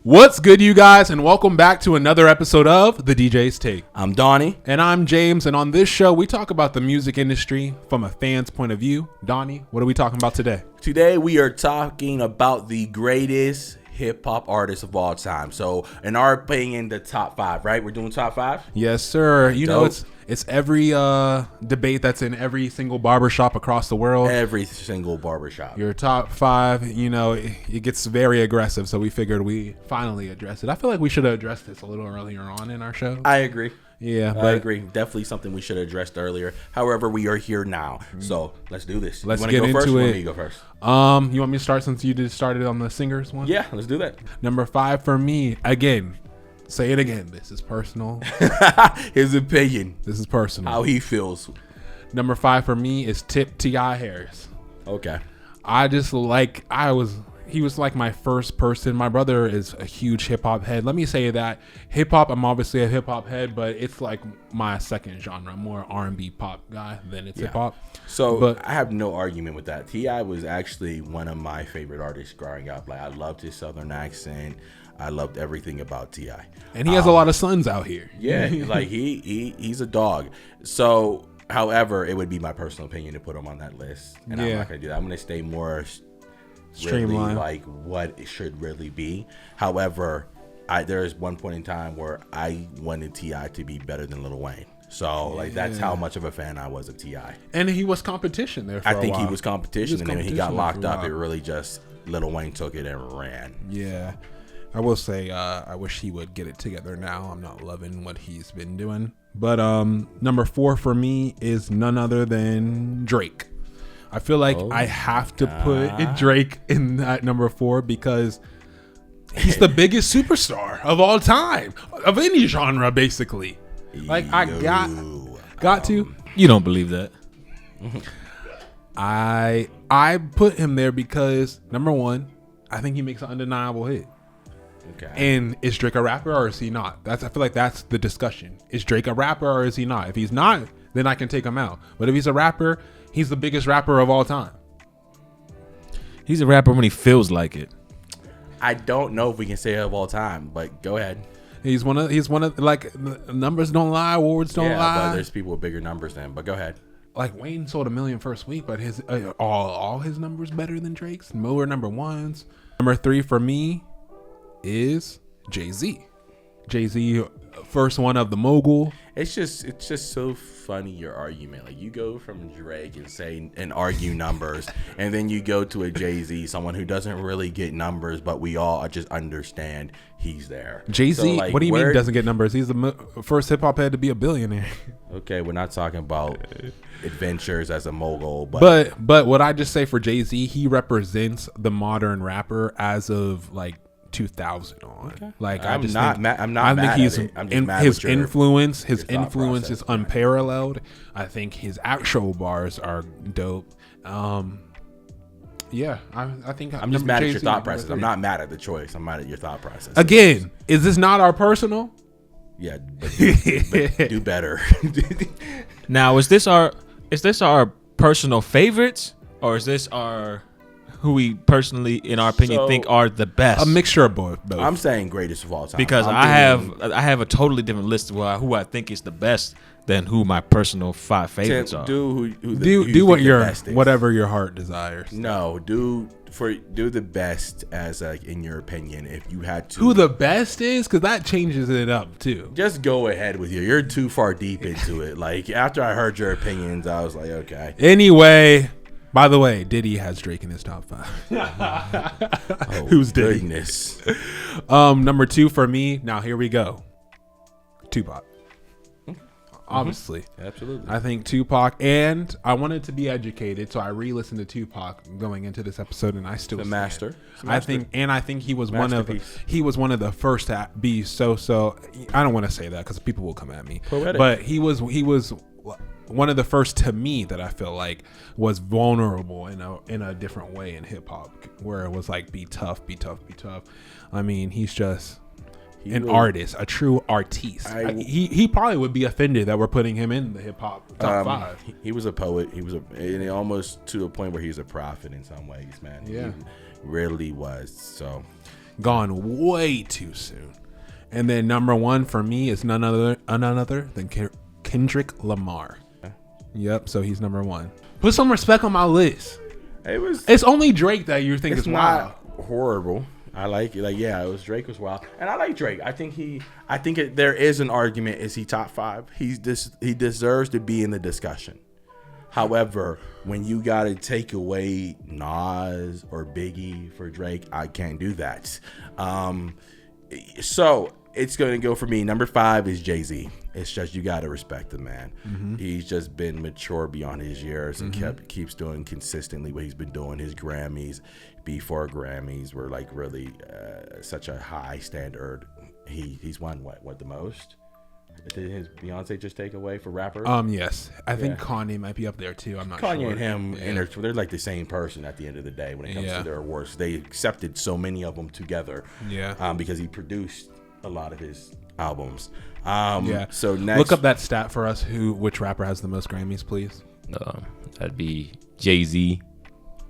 What's good, you guys, and welcome back to another episode of the DJs Take. I'm Donnie. And I'm James, and on this show, we talk about the music industry from a fan's point of view. Donnie, what are we talking about today? Today, we are talking about the greatest hip-hop artists of all time. So, in our opinion, the top five, right? We're doing top five? Yes, sir. You know, Dope. it's every debate that's in every single barbershop across the world. Every single barbershop. Your top five, you know, it gets very aggressive, so we figured we finally address it. I feel like we should have addressed this a little earlier on in our show. I agree. Yeah, I agree. Definitely something we should have addressed earlier. However, we are here now. So, let's do this. Let's you get go into first, it. Or you want me to go first? You want me to start since you just started on the singers one? Yeah, let's do that. Number 5 for me, again, say it again. This is personal. His opinion. This is personal. How he feels. Number 5 for me is T.I. Harris. Okay. He was like my first person. My brother is a huge hip hop head. Let me say that hip hop, I'm obviously a hip hop head, but it's like my second genre. I'm more R&B pop guy than it's hip hop. So, but I have no argument with that. T.I. was actually one of my favorite artists growing up. Like, I loved his southern accent. I loved everything about T.I. And he has a lot of sons out here. Yeah, like he's a dog. So, however, it would be my personal opinion to put him on that list. And I'm not going to do that. I'm going to stay more streamlined, really like what it should really be. However, there is one point in time where I wanted T.I. to be better than Lil Wayne. So, like, that's how much of a fan I was of T.I. And he was competition there for I a think while. he was competition, and then when he got competition locked for a up, while. it really just Lil Wayne took it and ran. Yeah. I will say I wish he would get it together now. I'm not loving what he's been doing. But number 4 for me is none other than Drake. I feel like I have to put Drake in that number 4 because he's the biggest superstar of all time, of any genre, basically. Like, I got to. You don't believe that? I put him there because, number 1, I think he makes an undeniable hit. Okay. And is Drake a rapper or is he not? I feel like that's the discussion. Is Drake a rapper or is he not? If he's not, then I can take him out. But if he's a rapper, he's the biggest rapper of all time. He's a rapper when he feels like it. I don't know if we can say of all time, but go ahead. He's one of like, numbers don't lie, awards don't lie. But there's people with bigger numbers than. But go ahead. Like, Wayne sold 1 million first week, but his all his numbers better than Drake's. More number 1s. Number 3 for me is Jay-Z. Jay-Z, first one of the mogul. It's just so funny, your argument. Like, you go from Drake and argue numbers, and then you go to a Jay-Z, someone who doesn't really get numbers, but we all just understand he's there. Jay-Z, So, like, what do you mean doesn't get numbers? He's the first hip hop head to be a billionaire. Okay, we're not talking about adventures as a mogul, but what I just say for Jay-Z, he represents the modern rapper as of like 2000 on. Okay. Like, I'm his mad influence is process, unparalleled. I think his actual bars are dope. I think I'm just mad at your thought process. I'm not mad at the choice. I'm mad at your thought process. Again, is this not our personal? Yeah, but do better. Now, is this our personal favorites, or is this our who we personally, in our opinion, think are the best? A mixture of both. I'm saying greatest of all time. Because I have a totally different list of who I think is the best than who my personal 5 favorites are. Do whatever your heart desires. No, do the best as, like, in your opinion, if you had to. Who the best is, because that changes it up too. Just go ahead with you. You're too far deep into it. Like, after I heard your opinions, I was like, okay. Anyway, by the way, Diddy has Drake in his top 5. Who's Diddy? Goodness. Number 2 for me. Now here we go. Tupac. Obviously. Absolutely. I think Tupac, and I wanted to be educated, so I re-listened to Tupac going into this episode, and I still the master. I think he was one of the first to be so. I don't want to say that because people will come at me. Poetic. But he was one of the first, to me, that I feel like was vulnerable in a different way in hip hop, where it was like, be tough. I mean, he's just artist, a true artiste. He probably would be offended that we're putting him in the hip hop top 5. He was a poet. And almost to a point where he's a prophet in some ways, man. Yeah, he really was. So Gone way too soon. And then number 1 for me is none other than Kendrick Lamar. Yep, so he's number 1. Put some respect on my list. It's only Drake that you think is wild. Horrible. I like it. Like, yeah, Drake was wild, and I like Drake. I think there is an argument. Is he top 5? He deserves to be in the discussion. However, when you gotta take away Nas or Biggie for Drake, I can't do that. So it's gonna go for me. Number 5 is Jay-Z. It's just you gotta respect the man. Mm-hmm. He's just been mature beyond his years and keeps doing consistently what he's been doing. His Grammys, before Grammys, were like really such a high standard. He's won what the most? Did his Beyonce just take away for rappers? Yes. I think Kanye might be up there too. I'm not sure. Kanye and him, they're like the same person at the end of the day when it comes to their awards. They accepted so many of them together. Yeah. Because he produced a lot of his albums. So next, look up that stat for us. Which rapper has the most Grammys, please? That'd be Jay-Z.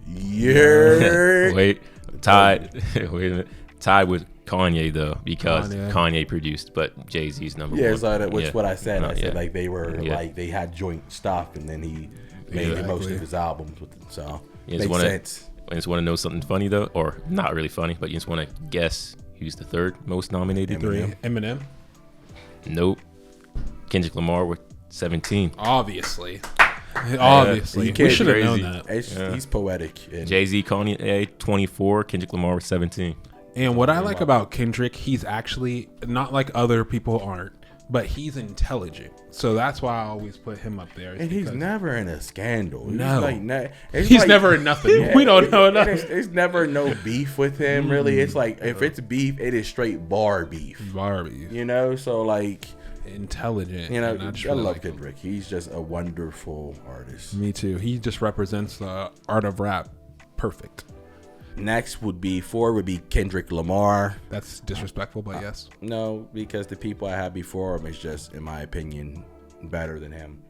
Yeah. Wait a minute. Tied with Kanye though, because Kanye produced, but Jay-Z's number 1. Yeah, so which what I said. I said like they were like they had joint stuff, and then he made the most of his albums with them. So makes sense. I just want to know something funny though, or not really funny, but you just want to guess who's the 3rd most nominated? Eminem. Nope. Kendrick Lamar with 17. Obviously. We should have known that. He's poetic. Jay-Z, Kanye, 24. Kendrick Lamar with 17. And what I like about Kendrick, he's actually not like other people aren't, but he's intelligent. So that's why I always put him up there. And he's never in a scandal. No. He's never in nothing. Yeah, we don't know nothing. It's never no beef with him, really. It's like, if it's beef, it is straight bar beef. You know, so like... intelligent. You know, I love Kendrick. He's just a wonderful artist. Me too. He just represents the art of rap. Perfect. Next would be 4 would be Kendrick Lamar. That's disrespectful, but yes. No, because the people I had before him is just, in my opinion, better than him.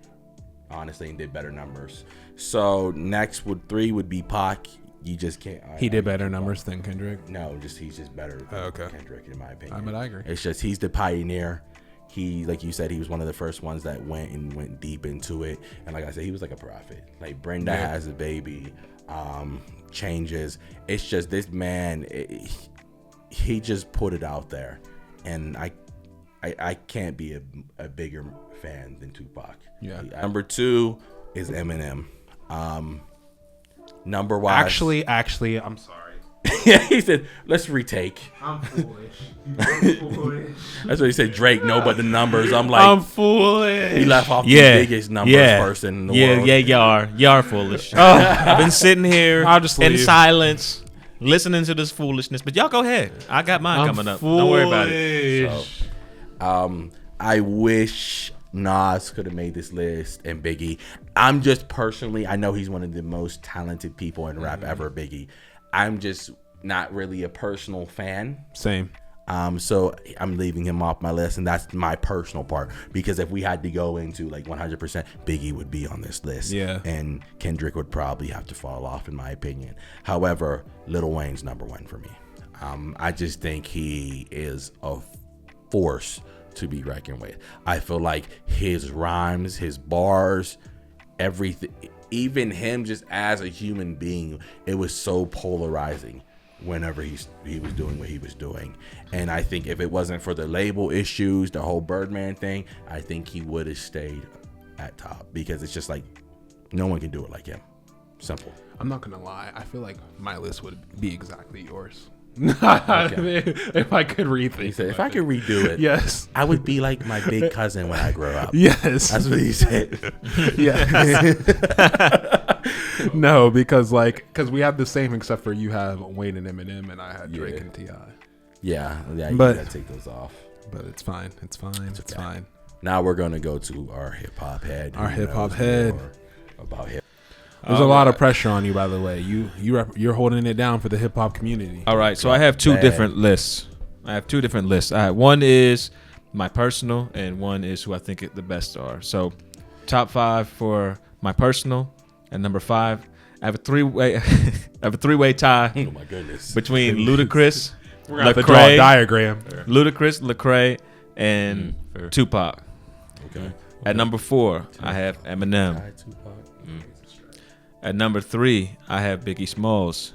Honestly, and did better numbers. So next 3 would be Pac. You just can't. He did better numbers than Kendrick. No, he's just better than Kendrick, in my opinion. I agree. It's just he's the pioneer. He, like you said, he was one of the first ones that went deep into it. And like I said, he was like a prophet. Like Brenda has a baby. Changes. It's just this man. He just put it out there, and I can't be a bigger fan than Tupac. Yeah. Number 2 is Eminem. Number 1. Actually, I'm sorry. Yeah, he said, let's retake. I'm foolish. That's what he said. Drake, no, but the numbers. I'm like, I'm foolish. He left off the biggest numbers person in the world. You are foolish. I've been sitting here in silence, listening to this foolishness. But y'all go ahead. I got mine coming up. Don't worry about it. So, I wish Nas could have made this list, and Biggie. I'm just personally, I know he's one of the most talented people in rap ever, Biggie. I'm just not really a personal fan. Same. So I'm leaving him off my list, and that's my personal part. Because if we had to go into like 100%, Biggie would be on this list. Yeah. And Kendrick would probably have to fall off, in my opinion. However, Lil Wayne's number 1 for me. I just think he is a force to be reckoned with. I feel like his rhymes, his bars, everything, even him just as a human being, it was so polarizing whenever he was doing what he was doing. And I think if it wasn't for the label issues, the whole Birdman thing, I think he would have stayed at top, because it's just like no one can do it like him. Simple. I'm not gonna lie, I feel like my list would be exactly yours. If I could rethink. He said, if I could redo it, yes, I would be like my big cousin when I grow up. Yes, that's what he said. Yes. No, because we have the same, except for you have Wayne and Eminem, and I had Drake and T.I. Yeah, you gotta take those off. But it's fine. It's fine. Now we're gonna go to our hip hop head. Our hip hop head. About hip. There's a lot of pressure on you, by the way. You're holding it down for the hip hop community. All right, so I have 2 different lists. One is my personal, and one is who I think the best are. So, top 5 for my personal, and number 5, I have a three-way tie. Oh my goodness! Between Ludacris, We're gonna have to draw a diagram. Ludacris, Lecrae, and Tupac. Okay. At number 4, I have Eminem. At number 3, I have Biggie Smalls.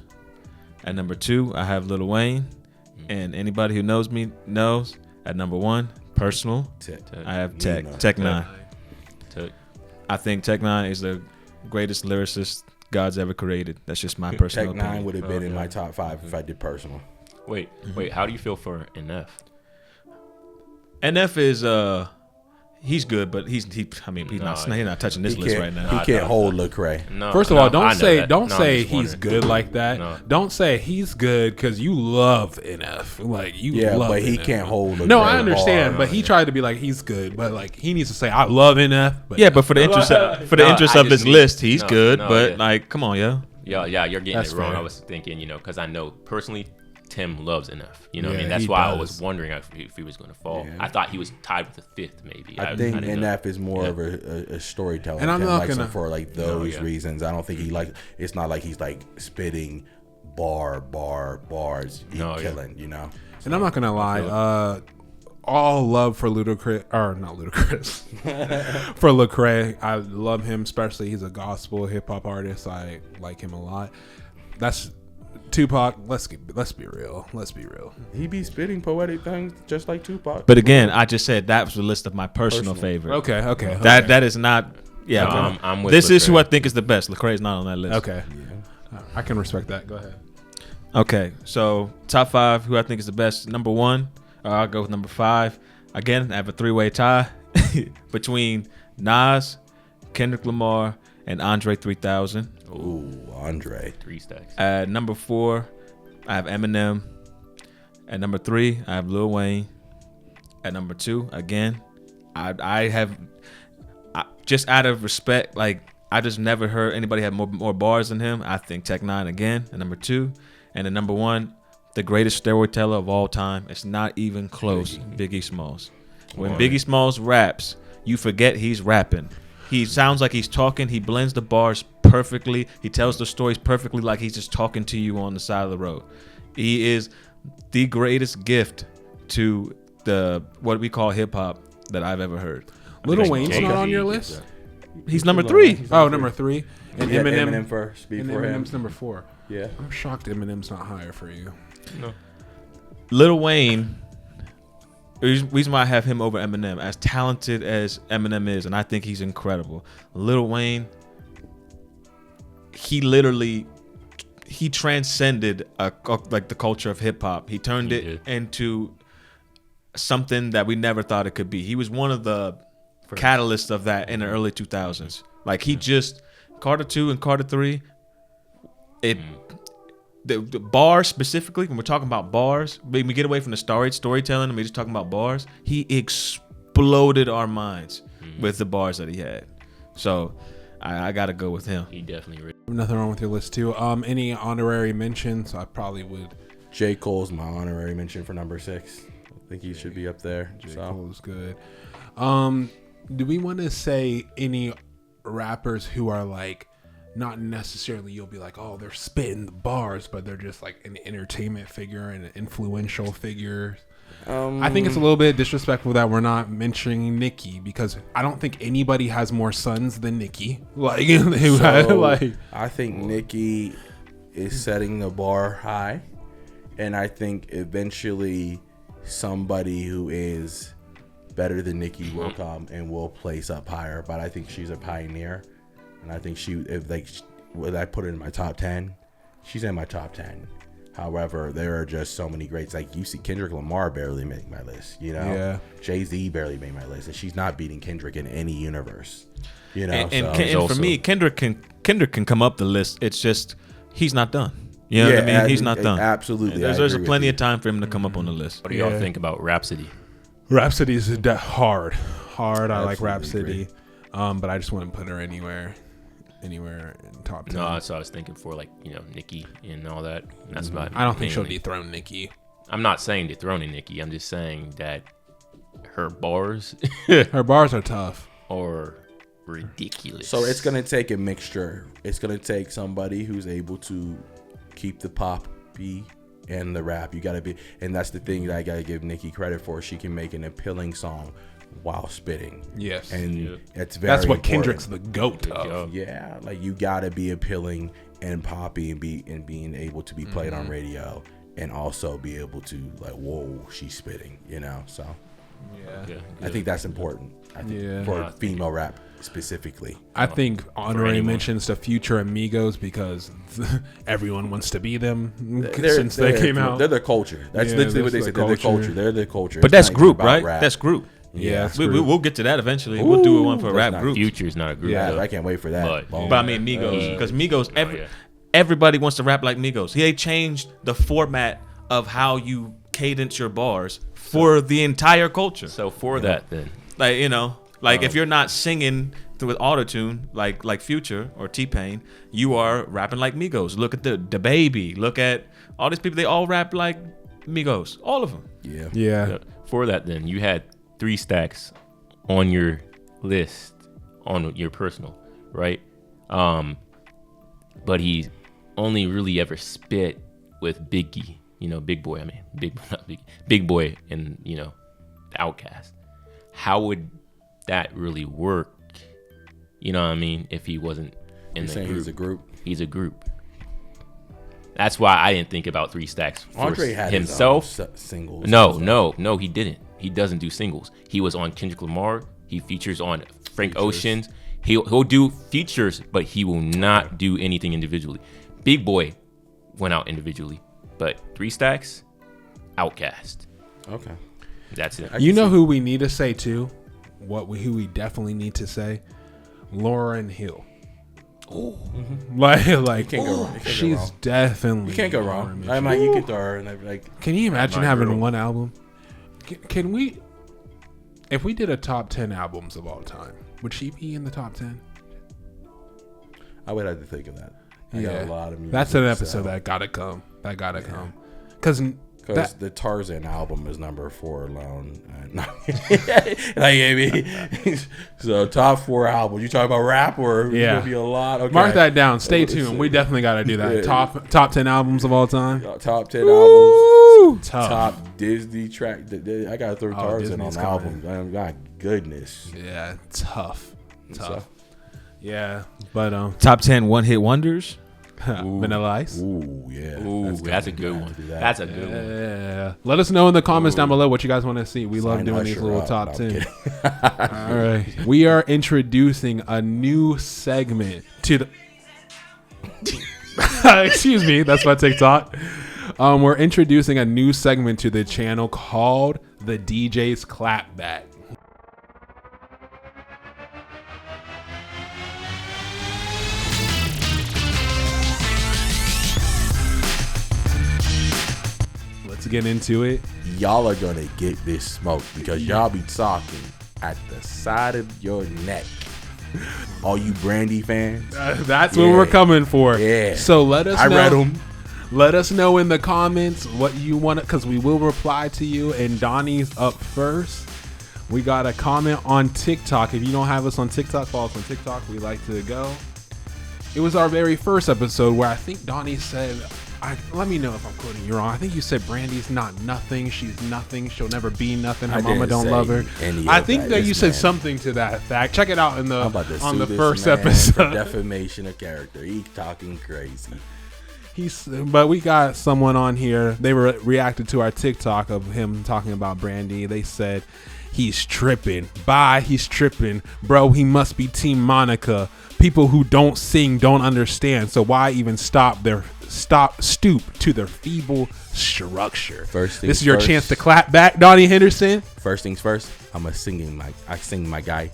At number 2, I have Lil Wayne. And anybody who knows me knows, at number 1, personal, I have Tech 9. I think Tech 9 is the greatest lyricist God's ever created. That's just my personal opinion. Tech 9 would have been in my top 5 if I did personal. Wait. How do you feel for NF? NF is he's good, but he's not touching this list right now. He can't hold Lecrae. No, First of all, don't say he's good like that. No. Don't say he's good because you love NF. Like you love but NF. he can't hold Lecrae. No, I understand, but he tried to be like he's good, but like he needs to say I love NF. But for the interest of this list, he's good. But like, come on, yo. Yeah, you're getting That's it wrong. fair. I was thinking, because I know personally Tim loves NF. You know what I mean? That's why I was wondering if he was going to fall. Yeah. I thought he was tied with the 5th, maybe. I think NF is more of a storyteller. And I'm not gonna for like those reasons. I don't think it's not like he's like spitting bars, killing, And I'm not gonna lie, all love for Ludacris, or not Ludacris, for Lecrae. I love him, especially he's a gospel hip hop artist. I like him a lot. That's Tupac. Let's be real. He be spitting poetic things just like Tupac. But again, I just said that was the list of my personal favorite. Okay. That is not. Yeah, no, I'm with this Lecrae. is who I think is the best. Lecrae is not on that list. Okay, I can respect that. Go ahead. Okay, so top 5, who I think is the best. Number 1, I'll go with number 5. Again, I have a 3-way tie between Nas, Kendrick Lamar, and Andre 3000. Ooh, Andre. 3 stacks. At number 4, I have Eminem. At number 3, I have Lil Wayne. At number 2, again, I have just out of respect, like I just never heard anybody have more bars than him. I think Tech 9 again at number 2. And at number 1, the greatest storyteller of all time. It's not even close. Biggie Smalls. When Biggie Smalls raps, you forget he's rapping. He sounds like he's talking. He blends the bars perfectly. He tells the stories perfectly like he's just talking to you on the side of the road. He is the greatest gift to the what we call hip hop that I've ever heard. Lil Wayne's not on your list? He's number 3. Oh, number 3. And Eminem first before him. Eminem's number 4. Yeah. I'm shocked Eminem's not higher for you. No. Lil Wayne, the reason why I have him over Eminem, as talented as Eminem is, and I think he's incredible. Lil Wayne, he transcended like the culture of hip hop. He turned it into something that we never thought it could be. He was one of the catalysts of that in the early 2000s. Like he just Carter 2 and Carter 3. The bars specifically, when we're talking about bars, when we get away from the storytelling and we're just talking about bars, he exploded our minds with the bars that he had. So I got to go with him. He definitely. Nothing wrong with your list too. Any honorary mentions? I probably would. J. Cole's my honorary mention for number 6. I think he should be up there. J. Cole's good. Do we want to say any rappers who are like not necessarily you'll be like, oh, they're spitting the bars, but they're just like an entertainment figure and an influential figure? I think it's a little bit disrespectful that we're not mentioning Nicki, because I don't think anybody has more sons than Nicki. I think Nicki is setting the bar high, and I think eventually somebody who is better than Nicki will come and will place up higher. But I think she's a pioneer, and I think would I put her in my top 10? She's in my top 10. However, there are just so many greats. Like you see, Kendrick Lamar barely make my list. Yeah. Jay-Z barely made my list, and she's not beating Kendrick in any universe. And for me, Kendrick can come up the list. It's just he's not done. You know what I mean? He's not done. Absolutely. There's plenty of time for him to come up on the list. What do y'all think about Rhapsody? Rhapsody's hard. I like Rhapsody, but I just wouldn't put her anywhere in top 10. No, that's what I was thinking for, like, Nicki and all that. That's about. I don't think she'll dethrone Nicki. I'm not saying dethroning Nicki. I'm just saying that her bars are tough or ridiculous. So it's gonna take a mixture. It's gonna take somebody who's able to keep the poppy and the rap. You gotta be, and that's the thing that I gotta give Nicki credit for. She can make an appealing song while spitting. Yes, and it's very. That's what important. Kendrick's the goat of. Yeah, like you gotta be appealing and poppy and being able to be played on radio, and also be able to like, whoa, she's spitting. You know, so I think that's important. I think for female rap. Specifically, I think honorary mentions the future amigos because everyone wants to be them since they came out. They're the culture. That's literally what they said. They're the culture. They're the culture. But that's group, right? Rap. That's group. Yeah, we'll get to that eventually. We'll do one for rap group. Future's not a group. Yeah, I can't wait for that. But I mean Migos, because Migos, everybody wants to rap like Migos. They changed the format of how you cadence your bars for the entire culture. So for that, then, like Like if you're not singing with autotune like Future or T-Pain, you are rapping like Migos. Look at the Baby. Look at all these people. They all rap like Migos. All of them. Yeah. For that, then you had 3 Stacks on your list on your personal, right? But he only really ever spit with Biggie. Big Boy. I mean, Big Boy, and Outkast. How would that really work? You know what I mean? If he wasn't in the group. He's a group. He's a group. That's why I didn't think about 3 Stacks for Andre had himself. His own singles. No, he didn't. He doesn't do singles. He was on Kendrick Lamar. He features on Frank Ocean's. He'll do features, but he will not do anything individually. Big Boy went out individually, but 3 Stacks, Outkast. Okay, that's it. You know who we need to say too? Who we definitely need to say? Lauryn Hill. Oh, like you can't go wrong. She's definitely. You can't go wrong. You can throw her and like. Can you imagine having one album? Can we? If we did a top 10 albums of all time, would she be in the top 10? I would have to think of that. I got a lot of music. That's an episode that gotta come. Come. Because the Tarzan album is number 4 alone. So top 4 albums. You talking about rap or gonna be a lot? Okay. Mark that down. Stay tuned. We definitely got to do that. Top 10 albums of all time. Top 10 albums. Top Disney track. I gotta throw Tarzan on albums. My goodness. Yeah, tough. Yeah, but top 10 one-hit wonders. Vanilla Ice. Ooh, yeah. That's a good one. That's a good one. Yeah. Let us know in the comments down below what you guys want to see. We love doing these little top 10. All right. We are introducing a new segment to the... Excuse me. That's my TikTok. We're introducing a new segment to the channel called the DJs Clap Back. Let's get into it. Y'all are gonna get this smoke because y'all be talking at the side of your neck. All you Brandy fans, that's what we're coming for. Yeah. So let us know. I read them. Let us know in the comments what you want, because we will reply to you. And Donnie's up first. We got a comment on TikTok. If you don't have us on TikTok, follow us on TikTok. We like to go. It was our very first episode where I think Donnie said, let me know if I'm quoting you wrong. I think you said Brandy's not nothing. She's nothing. She'll never be nothing. Her mama don't love her. I think that you said something to that fact. Check it out on the first episode. For defamation of character. He's talking crazy. But we got someone on here. They reacted to our TikTok of him talking about Brandy. They said he's tripping. Bye. He's tripping, bro. He must be Team Monica. People who don't sing don't understand. So why even stoop to their feeble structure? This is your chance to clap back, Donnie Henderson. First things first, I sing my guy.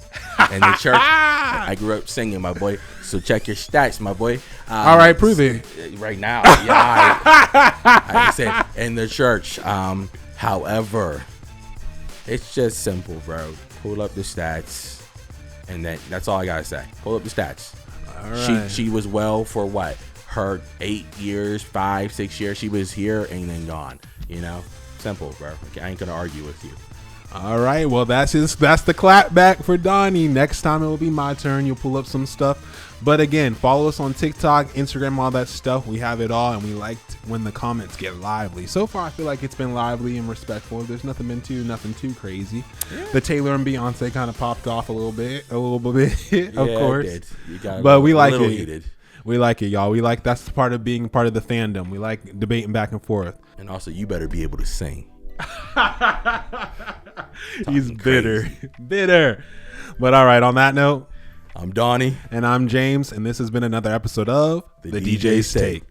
In the church, I grew up singing, my boy. So check your stats, my boy. All right, prove it. Right now. Yeah, I said in the church. However, it's just simple, bro. Pull up the stats. And that's all I gotta say. Pull up the stats. All right. She was well for what? Her 8 years, 5, 6 years. She was here and then gone. Simple, bro. I ain't gonna argue with you. All right, well that's the clap back for Donnie. Next time it will be my turn. You'll pull up some stuff, but again, follow us on TikTok, Instagram, all that stuff. We have it all, and we liked when the comments get lively. So far, I feel like it's been lively and respectful. There's nothing too crazy. Yeah. The Taylor and Beyonce kind of popped off a little bit, of course. It did. But we like it. Heated. We like it, y'all. We like that's part of being part of the fandom. We like debating back and forth. And also, you better be able to sing. He's bitter. But all right, on that note, I'm Donnie. And I'm James, and this has been another episode of The DJs Take.